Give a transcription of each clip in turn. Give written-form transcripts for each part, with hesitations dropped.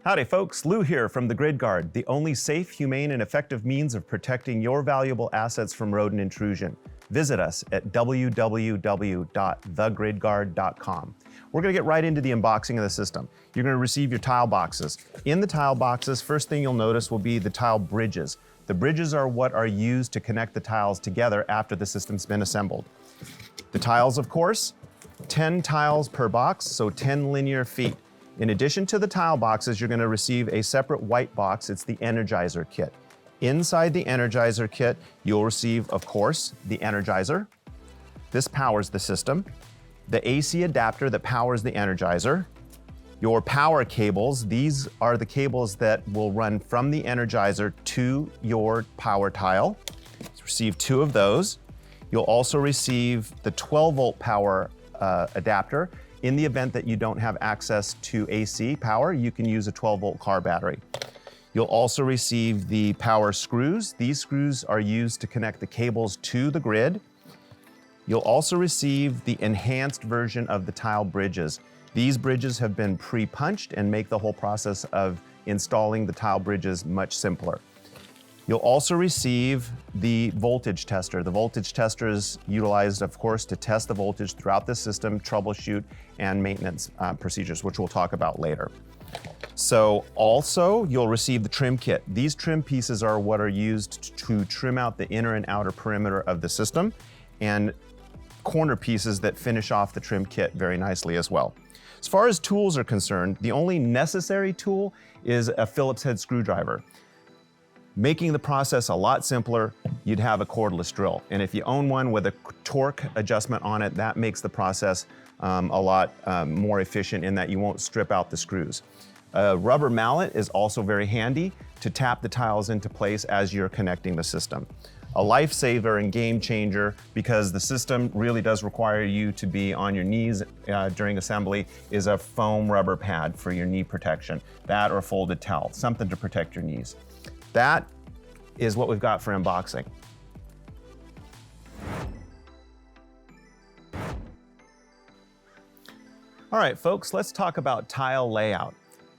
Howdy folks, Lou here from the Grid Guard, the only safe, humane, and effective means of protecting your valuable assets from rodent intrusion. Visit us at www.thegridguard.com. We're gonna get right into the unboxing of the system. You're gonna receive your tile boxes. In the tile boxes, first thing you'll notice will be the tile bridges. The bridges are what are used to connect the tiles together after the system's been assembled. The tiles, of course, 10 tiles per box, so 10 linear feet. In addition to the tile boxes, you're gonna receive a separate white box. It's the Energizer kit. Inside the Energizer kit, you'll receive, of course, the Energizer. This powers the system. The AC adapter that powers the Energizer. Your power cables, these are the cables that will run from the Energizer to your power tile. Receive 2 of those. You'll also receive the 12-volt power adapter. In the event that you don't have access to AC power, you can use a 12-volt car battery. You'll also receive the power screws. These screws are used to connect the cables to the grid. You'll also receive the enhanced version of the tile bridges. These bridges have been pre-punched and make the whole process of installing the tile bridges much simpler. You'll also receive the voltage tester. The voltage tester is utilized, of course, to test the voltage throughout the system, troubleshoot, and maintenance procedures, which we'll talk about later. So also, you'll receive the trim kit. These trim pieces are what are used to trim out the inner and outer perimeter of the system, and corner pieces that finish off the trim kit very nicely as well. As far as tools are concerned, the only necessary tool is a Phillips head screwdriver. Making the process a lot simpler, you'd have a cordless drill. And if you own one with a torque adjustment on it, that makes the process a lot more efficient in that you won't strip out the screws. A rubber mallet is also very handy to tap the tiles into place as you're connecting the system. A lifesaver and game changer, because the system really does require you to be on your knees during assembly, is a foam rubber pad for your knee protection. That or a folded towel, something to protect your knees. That is what we've got for unboxing. All right, folks, let's talk about tile layout.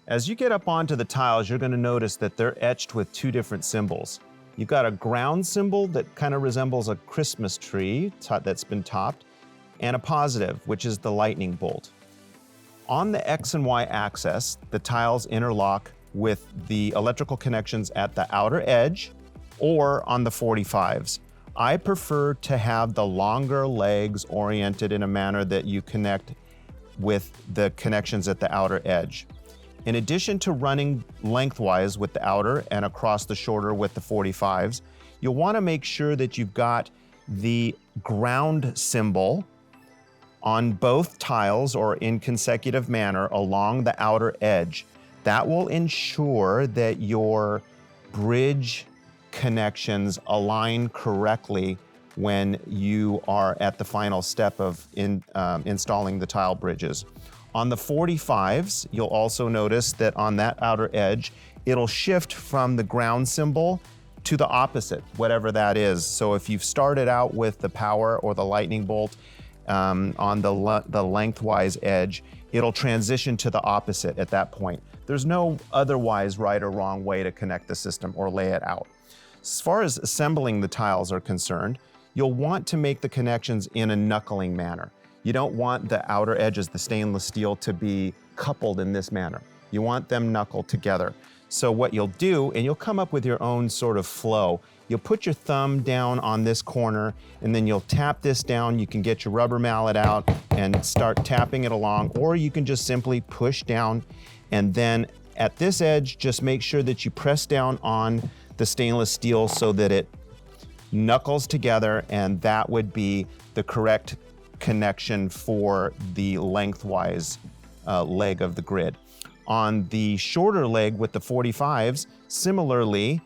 As you get up onto the tiles, you're gonna notice that they're etched with 2 different symbols. You've got a ground symbol that kind of resembles a Christmas tree that's been topped, and a positive, which is the lightning bolt. On the X and Y axis, the tiles interlock with the electrical connections at the outer edge or on the 45s. I prefer to have the longer legs oriented in a manner that you connect with the connections at the outer edge. In addition to running lengthwise with the outer and across the shorter with the 45s, you'll want to make sure that you've got the ground symbol on both tiles or in consecutive manner along the outer edge. That will ensure that your bridge connections align correctly when you are at the final step of installing the tile bridges. On the 45s, you'll also notice that on that outer edge, it'll shift from the ground symbol to the opposite, whatever that is. So if you've started out with the power or the lightning bolt on the lengthwise edge, it'll transition to the opposite at that point. There's no otherwise right or wrong way to connect the system or lay it out. As far as assembling the tiles are concerned, you'll want to make the connections in a knuckling manner. You don't want the outer edges, the stainless steel, to be coupled in this manner. You want them knuckled together. So what you'll do, and you'll come up with your own sort of flow, you'll put your thumb down on this corner and then you'll tap this down. You can get your rubber mallet out and start tapping it along, or you can just simply push down, and then at this edge, just make sure that you press down on the stainless steel so that it knuckles together, and that would be the correct connection for the lengthwise leg of the grid. On the shorter leg with the 45s, similarly,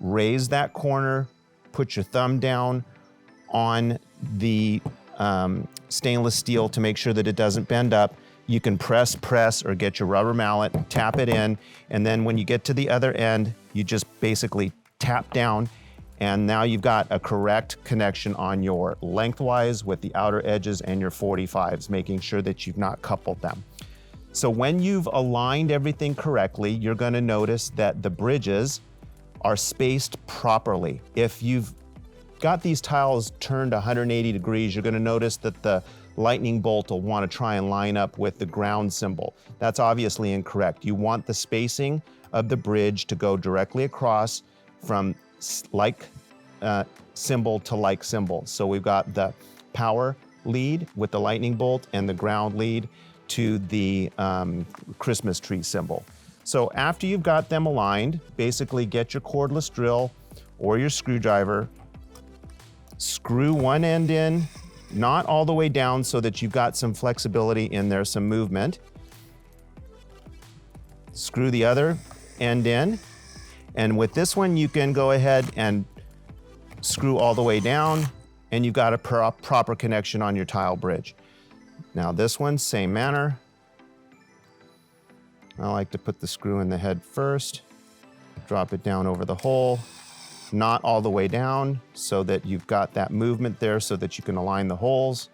raise that corner, put your thumb down on the stainless steel to make sure that it doesn't bend up. You can press, or get your rubber mallet, tap it in, and then when you get to the other end, you just basically tap down, and now you've got a correct connection on your lengthwise with the outer edges and your 45s, making sure that you've not coupled them. So when you've aligned everything correctly, you're going to notice that the bridges are spaced properly. If you've got these tiles turned 180 degrees, you're going to notice that the lightning bolt will want to try and line up with the ground symbol. That's obviously incorrect. You want the spacing of the bridge to go directly across from like symbol to like symbol. So we've got the power lead with the lightning bolt and the ground lead to the Christmas tree symbol. So after you've got them aligned, basically get your cordless drill or your screwdriver, screw one end in, not all the way down so that you've got some flexibility in there, some movement. Screw the other end in. And with this one, you can go ahead and screw all the way down, and you've got a proper connection on your tile bridge. Now this one, same manner. I like to put the screw in the head first, drop it down over the hole, not all the way down, so that you've got that movement there so that you can align the holes.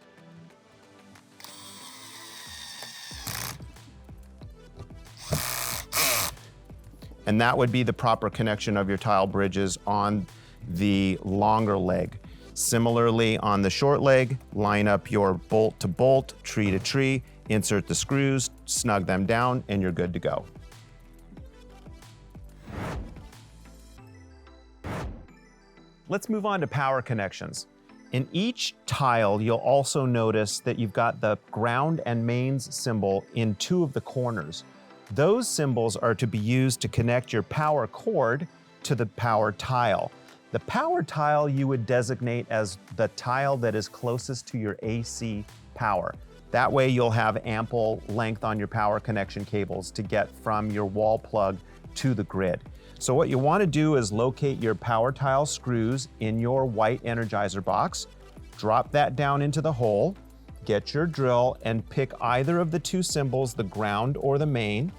And that would be the proper connection of your tile bridges on the longer leg. Similarly, on the short leg, line up your bolt to bolt, tree to tree, insert the screws, snug them down, and you're good to go. Let's move on to power connections. In each tile, you'll also notice that you've got the ground and mains symbol in two of the corners. Those symbols are to be used to connect your power cord to the power tile. The power tile you would designate as the tile that is closest to your AC power. That way you'll have ample length on your power connection cables to get from your wall plug to the grid. So what you want to do is locate your power tile screws in your white Energizer box, drop that down into the hole, get your drill and pick either of the two symbols, the ground or the main.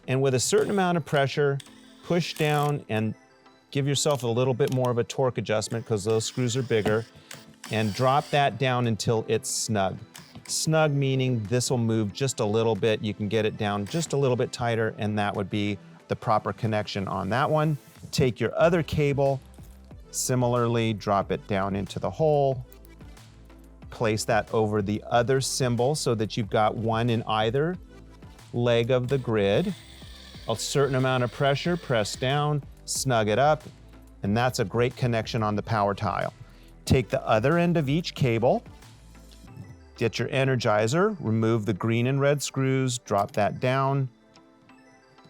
And with a certain amount of pressure, push down and give yourself a little bit more of a torque adjustment because those screws are bigger, and drop that down until it's snug. Snug meaning this will move just a little bit. You can get it down just a little bit tighter, and that would be the proper connection on that one. Take your other cable, similarly drop it down into the hole, place that over the other symbol so that you've got one in either leg of the grid. A certain amount of pressure, press down, snug it up, and that's a great connection on the power tile. Take the other end of each cable, get your Energizer, remove the green and red screws, drop that down,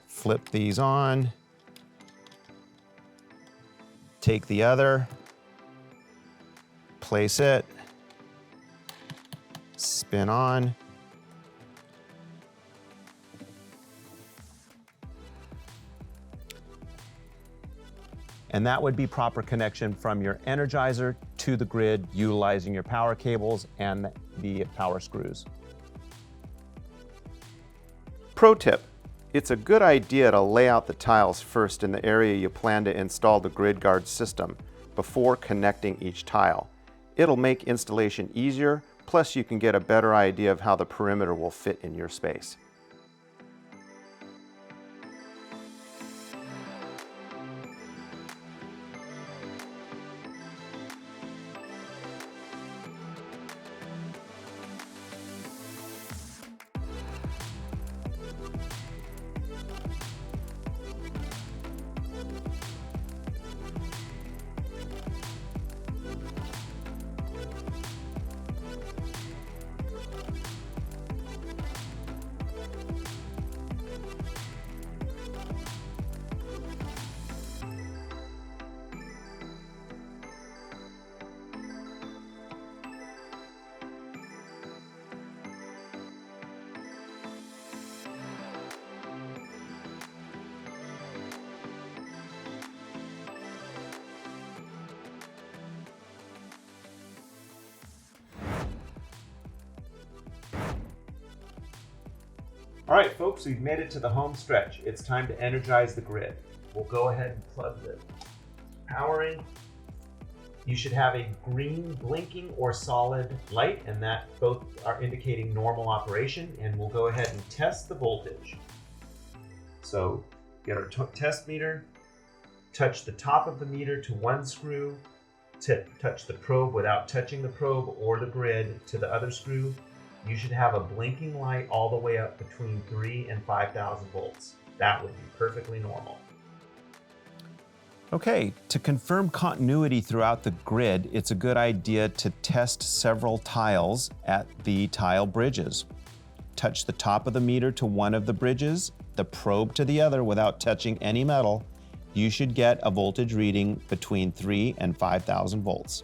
flip these on, take the other, place it, spin on, and that would be proper connection from your Energizer to the grid utilizing your power cables and the power screws. Pro tip, it's a good idea to lay out the tiles first in the area you plan to install the grid guard system before connecting each tile. It'll make installation easier, plus you can get a better idea of how the perimeter will fit in your space. All right, folks, we've made it to the home stretch. It's time to energize the grid. We'll go ahead and plug the power in. You should have a green blinking or solid light, and that both are indicating normal operation, and we'll go ahead and test the voltage. So get our test meter, touch the top of the meter to one screw, touch the probe without touching the probe or the grid to the other screw. You should have a blinking light all the way up between 3 and 5,000 volts. That would be perfectly normal. Okay, to confirm continuity throughout the grid, it's a good idea to test several tiles at the tile bridges. Touch the top of the meter to one of the bridges, the probe to the other without touching any metal. You should get a voltage reading between 3 and 5,000 volts.